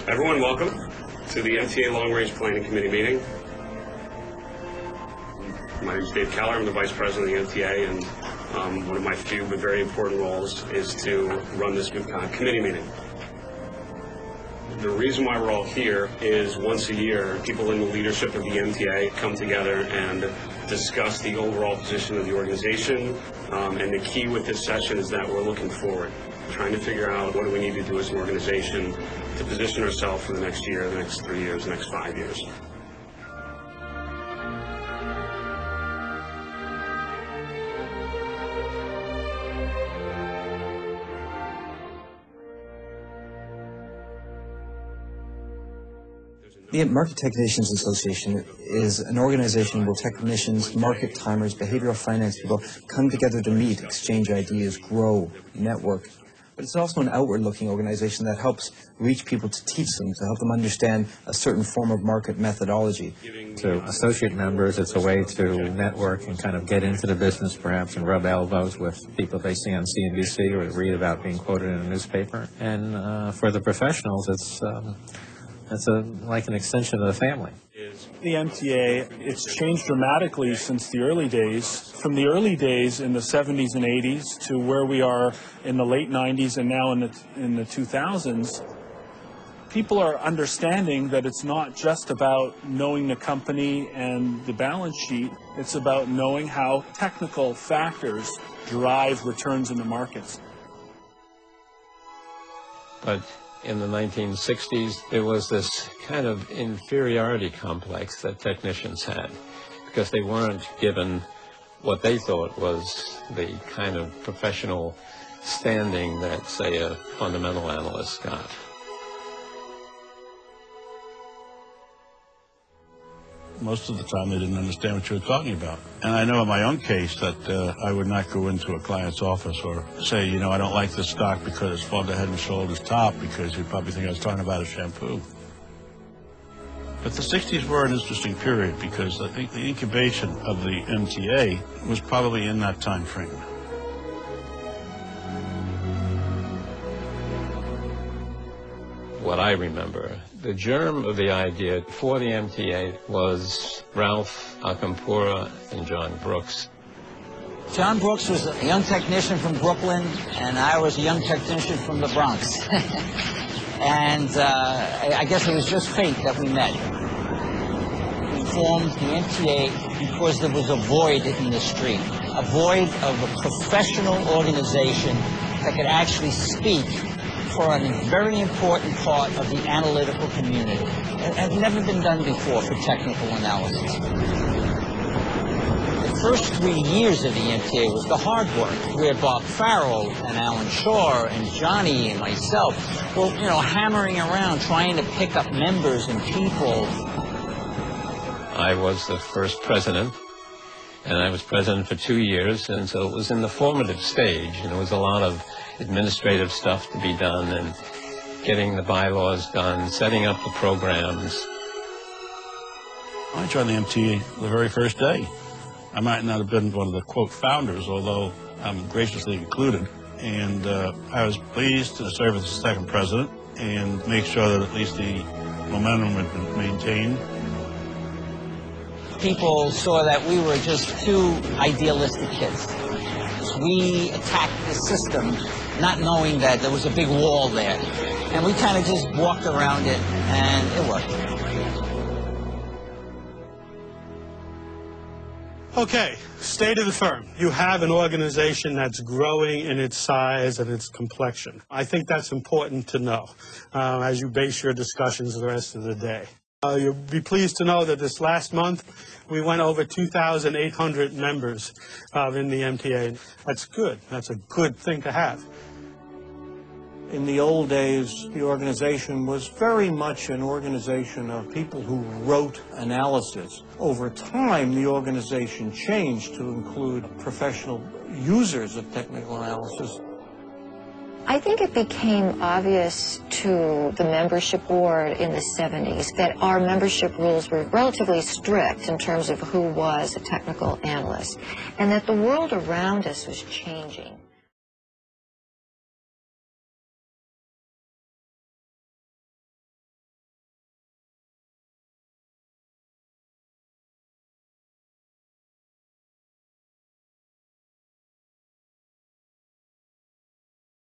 Everyone, welcome to the MTA Long Range Planning Committee meeting. My name is Dave Keller. I'm the Vice President of the MTA, and one of my few but very important roles is to run this committee meeting. The reason why we're all here is once a year, people in the leadership of the MTA come together and discuss the overall position of the organization. And the key with this session is that we're looking forward, trying to figure out what do we need to do as an organization to position ourselves for the next year, the next 3 years, the next 5 years. The Market Technicians Association is an organization where technicians, market timers, behavioral finance people come together to meet, exchange ideas, grow, network. But it's also an outward-looking organization that helps reach people to teach them, to help them understand a certain form of market methodology. To associate members, it's a way to network and kind of get into the business perhaps and rub elbows with people they see on CNBC or read about being quoted in a newspaper. And for the professionals, it's like an extension of the family. The MTA, it's changed dramatically since the early days. From the early days in the 70s and 80s to where we are in the late 90s and now in the 2000s, people are understanding that it's not just about knowing the company and the balance sheet. It's about knowing how technical factors drive returns in the markets. But in the 1960s, there was this kind of inferiority complex that technicians had because they weren't given what they thought was the kind of professional standing that, say, a fundamental analyst got. Most of the time they didn't understand what you were talking about. And I know in my own case that I would not go into a client's office or say, you know, I don't like this stock because it's above the head and shoulders top, because you'd probably think I was talking about a shampoo. But the 60s were an interesting period because I think the incubation of the MTA was probably in that time frame. What I remember, the germ of the idea for the MTA was Ralph Acampora and John Brooks. John Brooks was a young technician from Brooklyn, and I was a young technician from the Bronx. And I guess it was just fate that we met. We formed the MTA because there was a void in the street, a void of a professional organization that could actually speak for a very important part of the analytical community. It had never been done before for technical analysis. The first 3 years of the MTA was the hard work, where Bob Farrell and Alan Shaw and Johnny and myself were, hammering around trying to pick up members and people. I was the first president, and I was president for 2 years, and so it was in the formative stage, and there was a lot of administrative stuff to be done and getting the bylaws done, setting up the programs. I joined the MTA the very first day. I might not have been one of the, quote, founders, although I'm graciously included. And I was pleased to serve as the second president and make sure that at least the momentum had been maintained. People saw that we were just two idealistic kids. We attacked the system not knowing that there was a big wall there. And we kind of just walked around it, and it worked. Okay, state of the firm. You have an organization that's growing in its size and its complexion. I think that's important to know as you base your discussions the rest of the day. You'll be pleased to know that this last month we went over 2,800 members in the MTA. That's good. That's a good thing to have. In the old days, the organization was very much an organization of people who wrote analysis. Over time, the organization changed to include professional users of technical analysis. I think it became obvious to the membership board in the 70s that our membership rules were relatively strict in terms of who was a technical analyst, and that the world around us was changing.